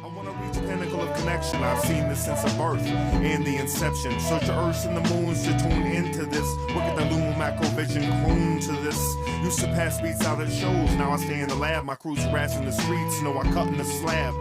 I want to reach the pinnacle of connection. I've seen this since a birth and the inception. Search the earths and the moons to tune into this. Work at the lunar macro vision, croon to this. Used to pass beats out at shows. Now I stay in the lab. My crew's harassing the streets. Know I cut in the slab.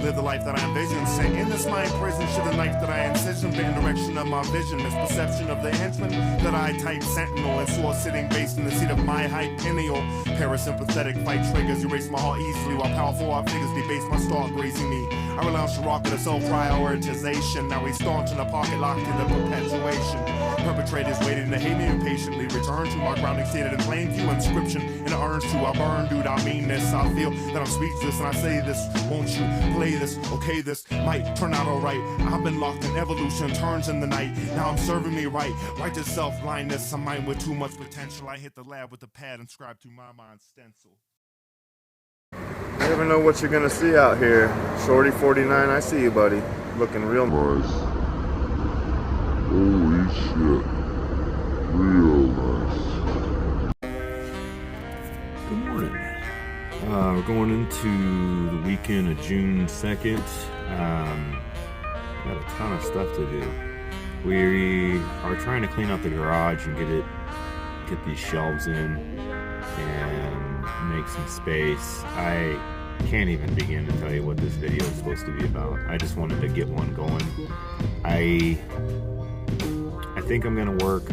Live the life that I envision. Say in this mind prison, should the knife that I incision be in direction of my vision? Misperception of the henchman that I type sentinel and saw sitting based in the seat of my hypenial. Parasympathetic fight triggers erase my heart easily while powerful art figures debase my star grazing me. I rely on Chirac with a self-prioritization. Now he's staunch in a pocket locked into perpetuation. Perpetrators waiting to hate me impatiently. Return to my grounding stated in plain view. Inscription in the urns to I burn, dude, I mean this. I feel that I'm speechless and I say this. Won't you play this? Okay, this might turn out alright. I've been locked in evolution, turns in the night. Now I'm serving me right. Right to self-blindness. A mind with too much potential. I hit the lab with a pad and scribe to my mind stencil. You never know what you're gonna see out here. Shorty 49, I see you, buddy. Looking real nice. Holy shit. Real nice. Good morning. We're going into the weekend of June 2nd. Got a ton of stuff to do. We are trying to clean out the garage and get these shelves in and make some space. I can't even begin to tell you what this video is supposed to be about. I just wanted to get one going. I think I'm gonna work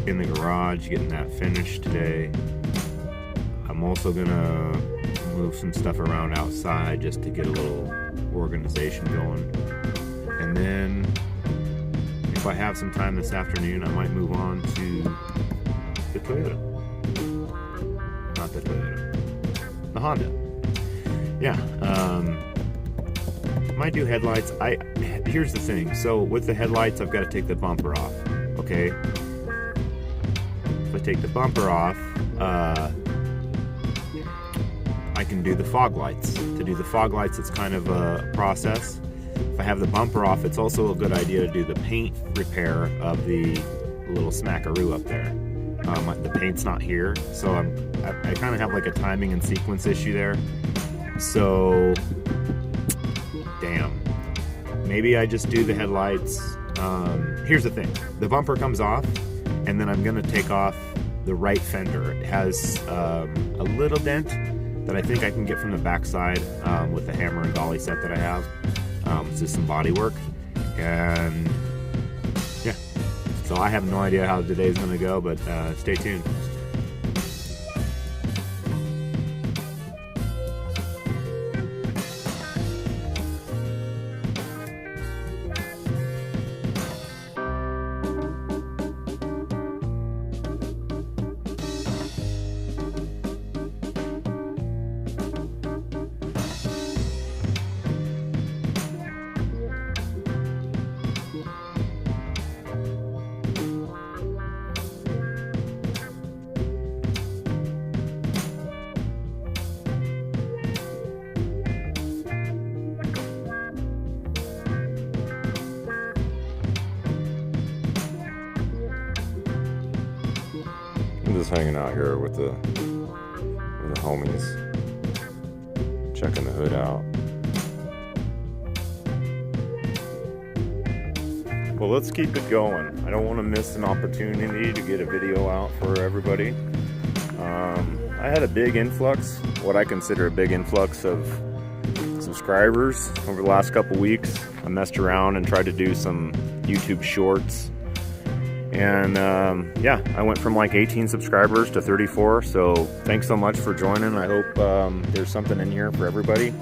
in the garage, getting that finished today. I'm also gonna move some stuff around outside just to get a little organization going. And then if I have some time this afternoon, I might move on to the Toyota. Not the Toyota. The Honda. Yeah. Might do headlights. Here's the thing. So with the headlights, I've got to take the bumper off. Okay? If I take the bumper off, I can do the fog lights. To do the fog lights, it's kind of a process. If I have the bumper off, it's also a good idea to do the paint repair of the little smackaroo up there. The paint's not here, so I kind of have like a timing and sequence issue there. So, damn. Maybe I just do the headlights. Here's the thing. The bumper comes off, and then I'm going to take off the right fender. It has a little dent that I think I can get from the backside with the hammer and dolly set that I have. It's just some body work. And yeah, so I have no idea how today's going to go, but stay tuned. Just hanging out here with the homies, checking the hood out. Well, let's keep it going. I don't want to miss an opportunity to get a video out for everybody. I had a big influx, what I consider a big influx of subscribers over the last couple weeks. I messed around and tried to do some YouTube shorts. And yeah, I went from like 18 subscribers to 34. So thanks so much for joining. I hope there's something in here for everybody.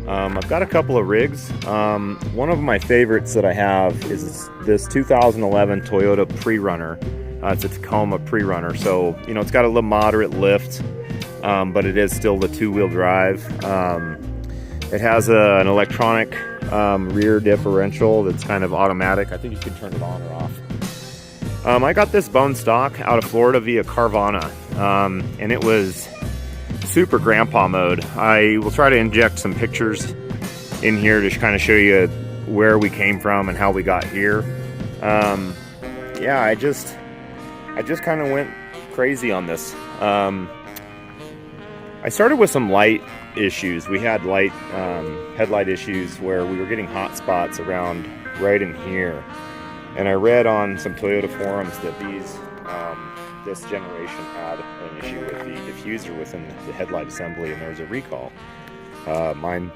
I've got a couple of rigs. One of my favorites that I have is this 2011 Toyota Prerunner. It's a Tacoma Prerunner. So, you know, it's got a little moderate lift, but it is still the two-wheel drive. It has an electronic rear differential that's kind of automatic. I think you can turn it on or off. I got this bone stock out of Florida via Carvana, and it was super grandpa mode. I will try to inject some pictures in here to kind of show you where we came from and how we got here. Yeah, I just kind of went crazy on this. I started with some light issues. We had light headlight issues where we were getting hot spots around right in here. And I read on some Toyota forums that this generation had an issue with the diffuser within the headlight assembly, and there was a recall. Mine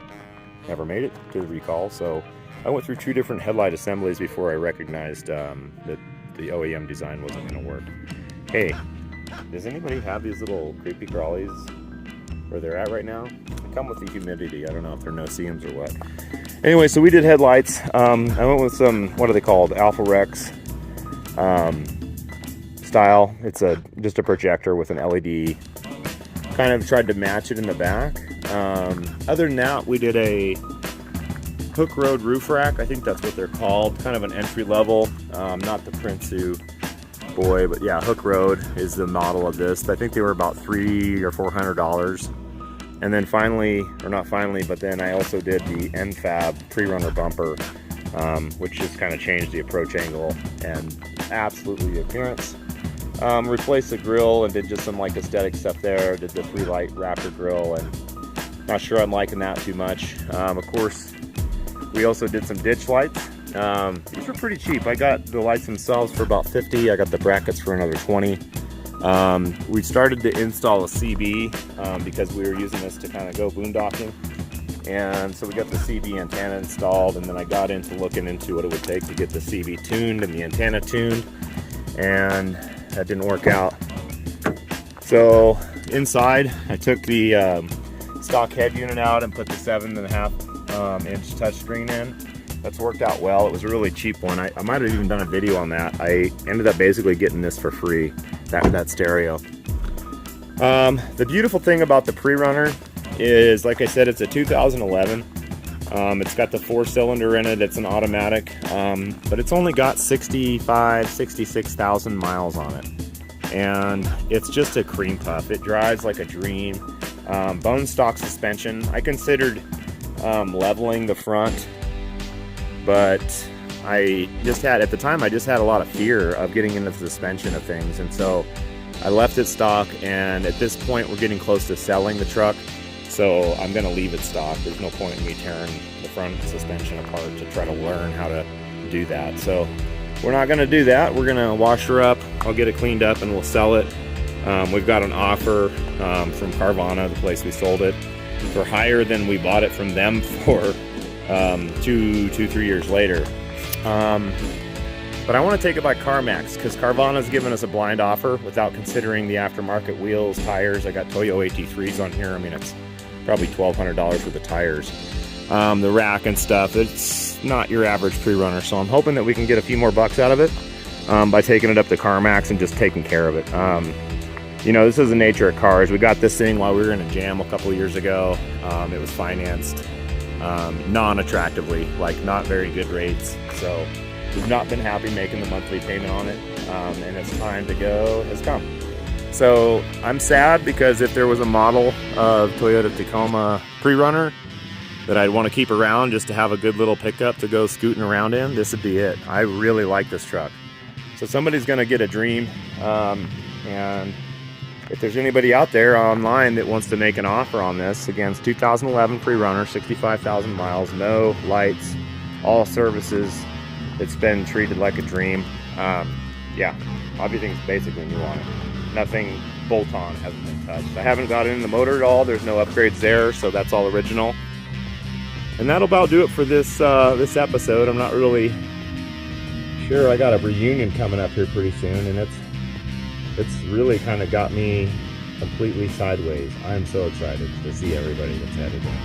never made it to the recall, so I went through 2 different headlight assemblies before I recognized that the OEM design wasn't going to work. Hey, does anybody have these little creepy crawlies where they're at right now? They come with the humidity. I don't know if they're no-see-ums or what. Anyway, so we did headlights. I went with some, what are they called? Alpha Rex style. It's just a projector with an LED. Kind of tried to match it in the back. Other than that, we did a hook road roof rack. I think that's what they're called. Kind of an entry level, not the Prinsu boy, but yeah, hook road is the model of this. I think they were about $300 or $400. And then finally, or not finally, but then I also did the NFAB Prerunner bumper, which just kind of changed the approach angle and absolutely the appearance. Replaced the grill and did just some like aesthetic stuff there. Did the 3-light Raptor grill, and not sure I'm liking that too much. Of course, we also did some ditch lights. These were pretty cheap. I got the lights themselves for about $50. I got the brackets for another $20. We started to install a CB because we were using this to kind of go boondocking. And so we got the CB antenna installed, and then I got into looking into what it would take to get the CB tuned and the antenna tuned, and that didn't work out. So inside, I took the stock head unit out and put the 7.5 inch touchscreen in. That's worked out well. It was a really cheap one. I might have even done a video on that. I ended up basically getting this for free, that stereo. The beautiful thing about the Prerunner is, like I said, it's a 2011. It's got the 4-cylinder in it. It's an automatic, but it's only got 66,000 miles on it. And it's just a cream puff. It drives like a dream. Bone stock suspension. I considered leveling the front, but at the time I just had a lot of fear of getting into the suspension of things, and so I left it stock. And at this point we're getting close to selling the truck, so I'm gonna leave it stock. There's no point in me tearing the front suspension apart to try to learn how to do that. So we're not gonna do that. We're gonna wash her up, I'll get it cleaned up, and we'll sell it. We've got an offer from Carvana, the place we sold it, for higher than we bought it from them for 2-3 years later. But I want to take it by CarMax because Carvana's given us a blind offer without considering the aftermarket wheels, tires. I got Toyo AT3s on here. I mean, it's probably $1,200 worth of tires. The rack and stuff, it's not your average Prerunner, so I'm hoping that we can get a few more bucks out of it by taking it up to CarMax and just taking care of it. You know, this is the nature of cars. We got this thing while we were in a jam a couple of years ago. It was financed non-attractively, like not very good rates. So we've not been happy making the monthly payment on it, and its time to go has come. So I'm sad because if there was a model of Toyota Tacoma Prerunner that I'd want to keep around just to have a good little pickup to go scooting around in, this would be it. I really like this truck. So somebody's going to get a dream, and if there's anybody out there online that wants to make an offer on this, again, it's 2011 Prerunner, 65,000 miles, no lights, all services. It's been treated like a dream. Yeah, everything's basically new on it. Nothing bolt-on hasn't been touched. I haven't got in the motor at all. There's no upgrades there, so that's all original. And that'll about do it for this this episode. I'm not really sure. I got a reunion coming up here pretty soon, and it's really kind of got me completely sideways. I'm so excited to see everybody that's headed in.